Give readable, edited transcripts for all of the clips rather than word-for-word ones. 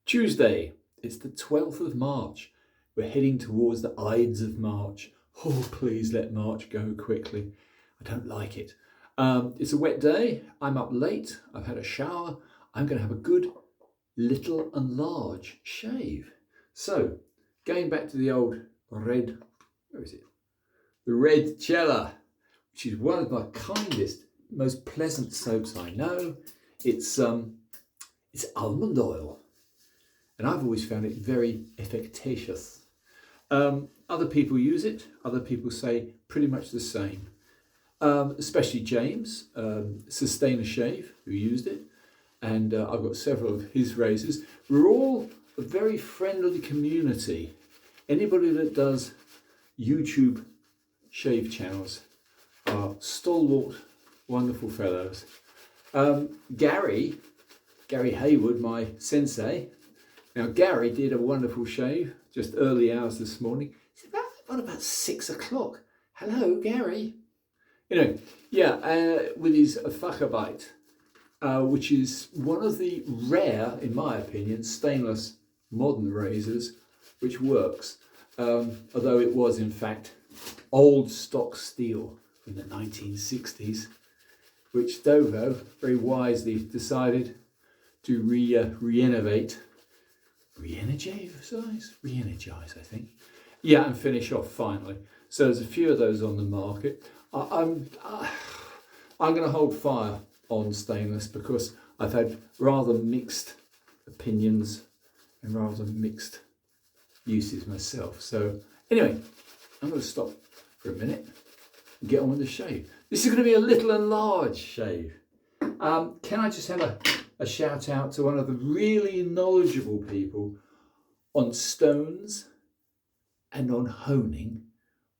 Tuesday, it's the 12th of March. We're heading towards the Ides of March. Oh, please let March go quickly. I don't like it. It's a wet day. I'm up late. I've had a shower. I'm going to have a good little and large shave. So, going back to the old red, where is it? The Red Cella, which is one of my kindest, most pleasant soaps I know. It's almond oil. And I've always found it very efficacious. Other people use it. Other people say pretty much the same. Especially James, Sustainer Shave, who used it. And I've got several of his razors. We're all a very friendly community. Anybody that does YouTube shave channels are stalwart, wonderful fellows. Gary Hayward, my sensei. Now, Gary did a wonderful shave just early hours this morning. It's about 6 o'clock. Hello, Gary. Anyway, with his Facharbeit, which is one of the rare, in my opinion, stainless modern razors, which works. Although it was, in fact, old stock steel from the 1960s, which Dovo very wisely decided to re-energize, I think. Yeah, and finish off finally. So there's a few of those on the market. I'm going to hold fire on stainless because I've had rather mixed opinions and rather mixed uses myself. So anyway, I'm going to stop for a minute and get on with the shave. This is going to be a little and large shave. Can I just have a shout out to one of the really knowledgeable people on stones and on honing,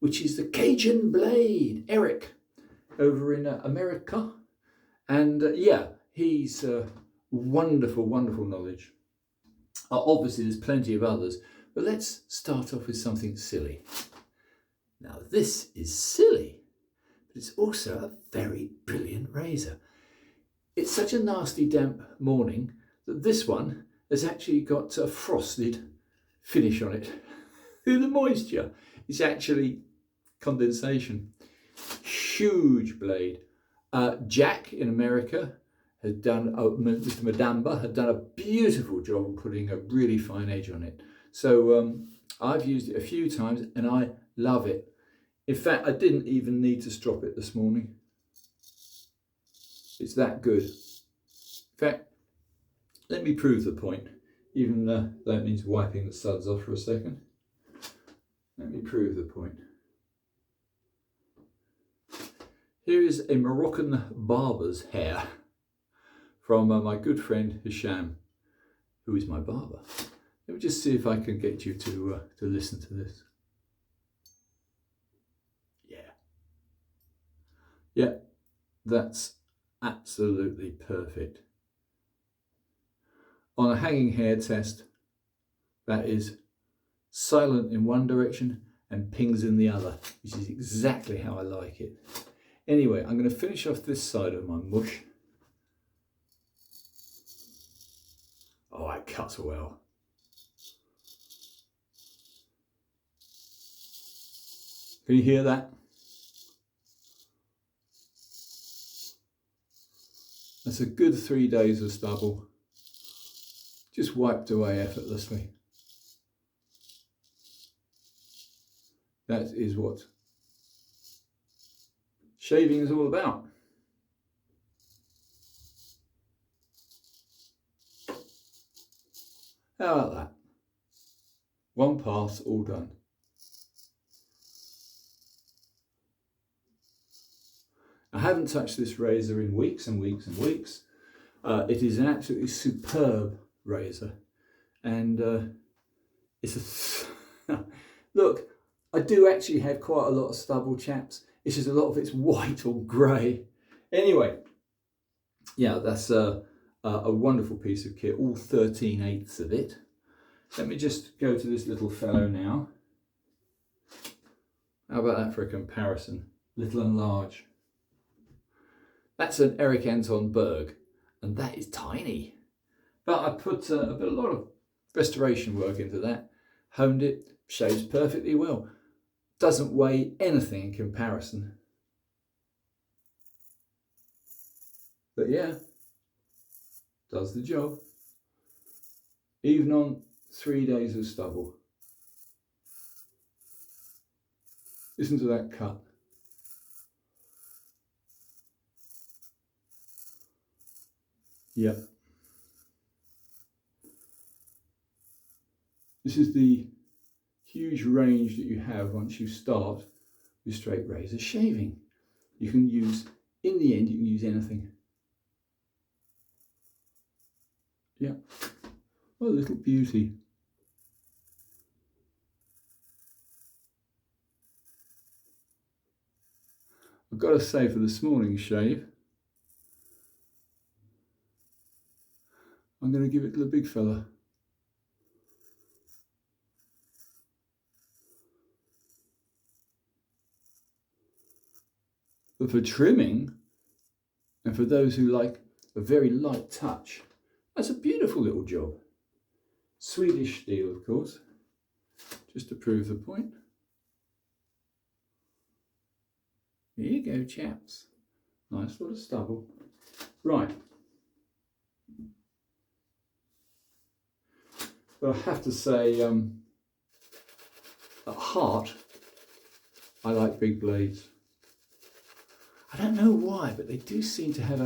which is the Cajun Blade, Eric, over in America. And he's wonderful, wonderful knowledge. Obviously, there's plenty of others, but let's start off with something silly. Now, this is silly, but it's also a very brilliant razor. It's such a nasty damp morning that this one has actually got a frosted finish on it. The moisture is actually condensation. Huge blade. Jack in America had done, Mr. Madamba had done a beautiful job of putting a really fine edge on it. So I've used it a few times and I love it. In fact, I didn't even need to strop it this morning. It's that good. In fact, let me prove the point, even though that means wiping the suds off for a second. Let me prove the point. Here is a Moroccan barber's hair from my good friend Hisham, who is my barber. Let me just see if I can get you to listen to this. Yeah, that's absolutely perfect. On a hanging hair test, that is silent in one direction and pings in the other, which is exactly how I like it. Anyway, I'm going to finish off this side of my mush. Oh, it cuts well. Can you hear that? That's a good 3 days of stubble, just wiped away effortlessly. That is what shaving is all about. How about that? One pass, all done. I haven't touched this razor in weeks and weeks and weeks. It is an absolutely superb razor, and it's a look. I do actually have quite a lot of stubble, chaps. It's just a lot of it's white or grey. Anyway, yeah, that's a wonderful piece of kit. All 13/8 of it. Let me just go to this little fellow now. How about that for a comparison? Little and large. That's an Anton Berg, and that is tiny. But I put a lot of restoration work into that, honed it, shaves perfectly well. Doesn't weigh anything in comparison. But yeah, does the job. Even on 3 days of stubble. Listen to that cut. Yeah. This is the huge range that you have once you start with straight razor shaving. You can use, in the end, you can use anything. Yeah. What a little beauty. I've got to say, for this morning's shave, I'm going to give it to the big fella. But for trimming, and for those who like a very light touch, that's a beautiful little job. Swedish steel, of course, just to prove the point. Here you go, chaps. Nice lot of stubble. Right. But I have to say, at heart, I like big blades. I don't know why, but they do seem to have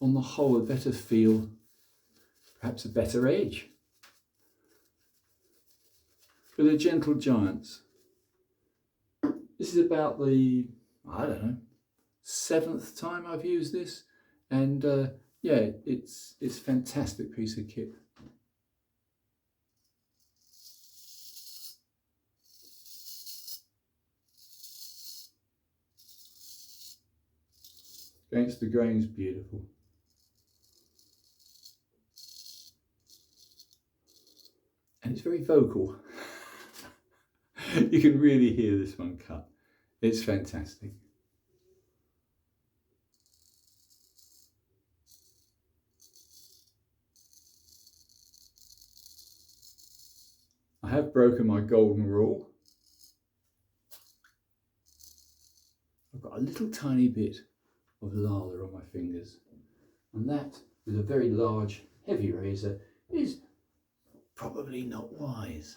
on the whole, a better feel, perhaps a better edge. But they're gentle giants. This is about the, I don't know, 7th time I've used this, and yeah, it's a fantastic piece of kit. Against the grain's beautiful. And it's very vocal. You can really hear this one cut. It's fantastic. I have broken my golden rule. I've got a little tiny bit of lala on my fingers, and that with a very large heavy razor is probably not wise.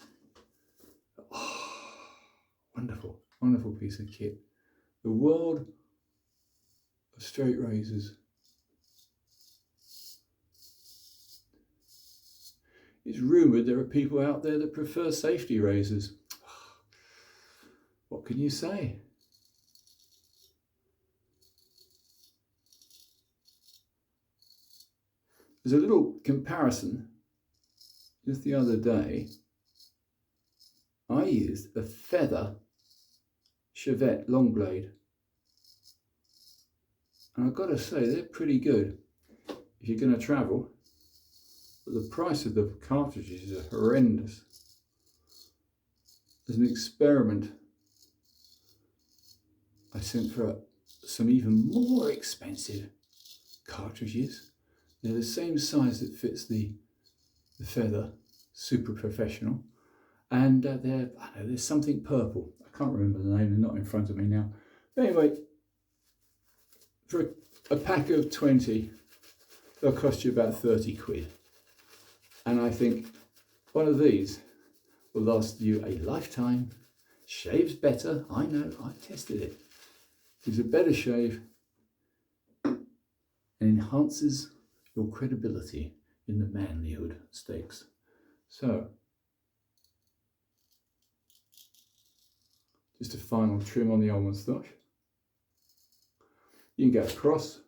Oh, wonderful, wonderful piece of kit. The world of straight razors. It's rumoured there are people out there that prefer safety razors. What can you say? There's a little comparison. Just the other day, I used a feather Chevette long blade. And I've got to say, they're pretty good if you're going to travel. But the price of the cartridges is horrendous. As an experiment, I sent for some even more expensive cartridges. They're the same size that fits the feather, super professional, and there's something purple. I can't remember the name, they're not in front of me now. But anyway, for a pack of 20, they'll cost you about 30 quid. And I think one of these will last you a lifetime, shaves better, I know, I've tested it. Gives a better shave and enhances your credibility in the manlyhood stakes. So, just a final trim on the old moustache. You can go across.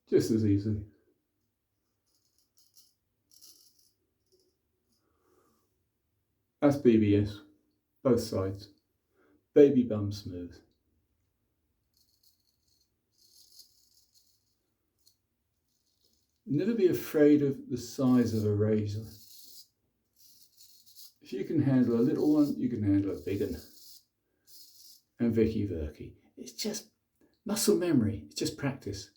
Just as easily. That's BBS, both sides. Baby bum smooth. Never be afraid of the size of a razor. If you can handle a little one, you can handle a big one. And Vicky Verky. It's just muscle memory. It's just practice.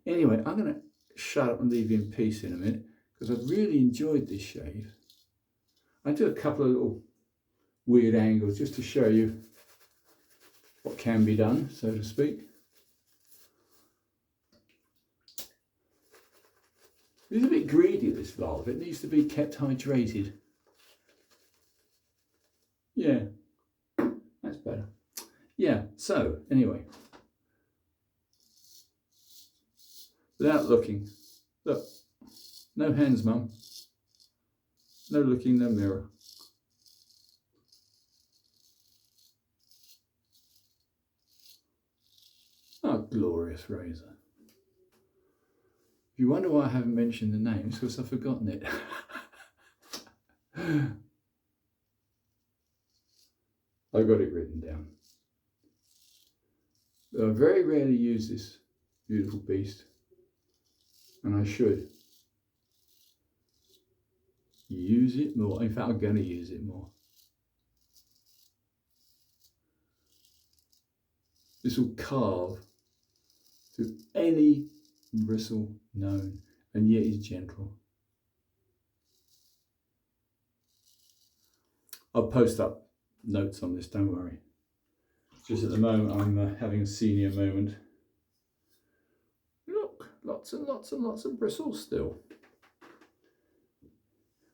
Anyway, I'm going to shut up and leave you in peace in a minute because I've really enjoyed this shave. I do a couple of little weird angles just to show you what can be done, so to speak. It's a bit greedy, this valve. It needs to be kept hydrated. Yeah, that's better. Yeah, so anyway, without looking, look, no hands, Mum. No looking, no mirror. Oh, glorious razor. If you wonder why I haven't mentioned the name, it's because I've forgotten it. I've got it written down. I very rarely use this beautiful beast, and I should use it more. In fact, I'm going to use it more. This will carve through any bristle known, and yet is gentle. I'll post up notes on this, don't worry. Just at the moment I'm having a senior moment. Look, lots and lots and lots of bristles still.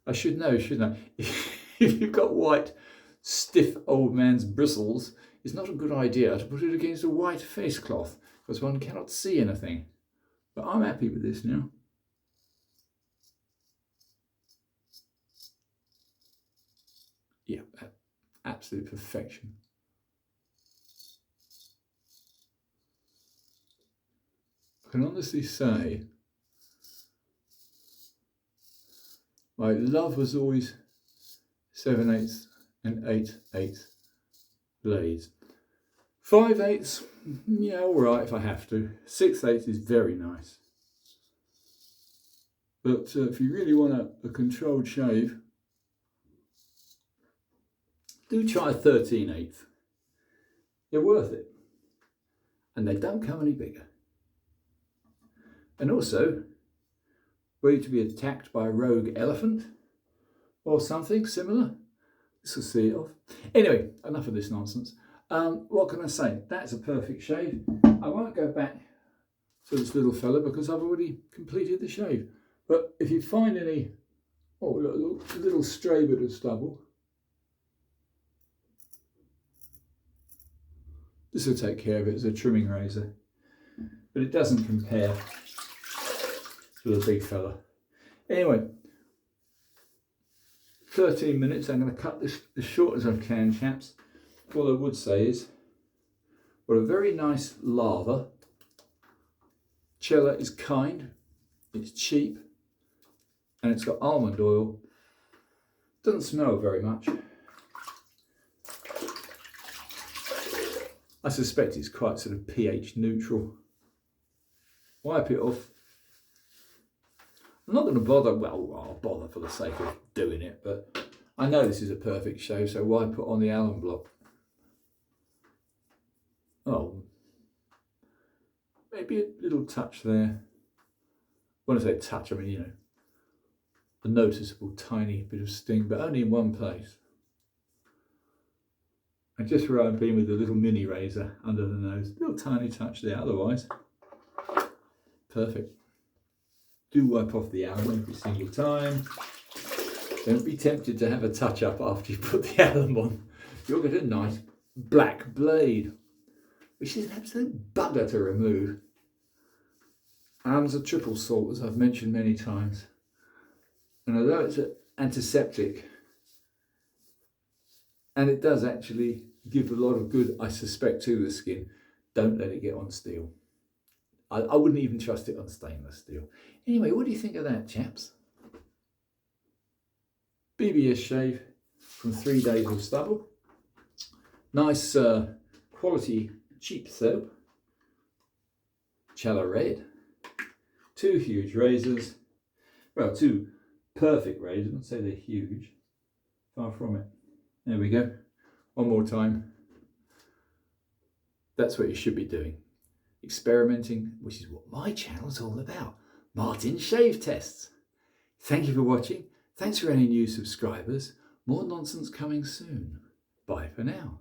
I should know, shouldn't I? If you've got white, stiff old man's bristles, it's not a good idea to put it against a white face cloth because one cannot see anything. But I'm happy with this now. Yeah, absolute perfection. I can honestly say my love was always 7/8 and 8/8 blades. 5/8, yeah, all right if I have to. 6/8 is very nice. But if you really want a controlled shave, do try a 13/8. They're worth it. And they don't come any bigger. And also, were you to be attacked by a rogue elephant or something similar, this will see it off. Anyway, enough of this nonsense. What can I say? That's a perfect shave. I won't go back to this little fella because I've already completed the shave. But if you find any, oh look, a little stray bit of stubble, this will take care of it as a trimming razor. But it doesn't compare to the big fella. Anyway, 13 minutes. I'm going to cut this as short as I can, chaps. All I would say is, what a very nice lather. Cella is kind, it's cheap, and it's got almond oil. Doesn't smell very much. I suspect it's quite sort of pH neutral. Wipe it off. I'm not going to bother, well, I'll bother for the sake of doing it, but I know this is a perfect shave, so why put on the alum block? Oh, maybe a little touch there. When I say touch, I mean, you know, a noticeable tiny bit of sting, but only in one place. And just where I've been with the little mini razor under the nose, a little tiny touch there, otherwise, perfect. Do wipe off the alum every single time. Don't be tempted to have a touch up after you put the alum on. You'll get a nice black blade, which is an absolute bugger to remove. Alum's a triple salt, as I've mentioned many times. And although it's an antiseptic, and it does actually give a lot of good, I suspect, to the skin, don't let it get on steel. I wouldn't even trust it on stainless steel. Anyway, what do you think of that, chaps? BBS shave from 3 days of stubble. Nice quality cheap soap. Cella red. 2 huge razors. Well, 2 perfect razors. I'd say they're huge. Far from it. There we go. One more time. That's what you should be doing. experimenting, which is what my channel's all about. Martin's shave tests. Thank you for watching. Thanks for any new subscribers. More nonsense coming soon. Bye for now.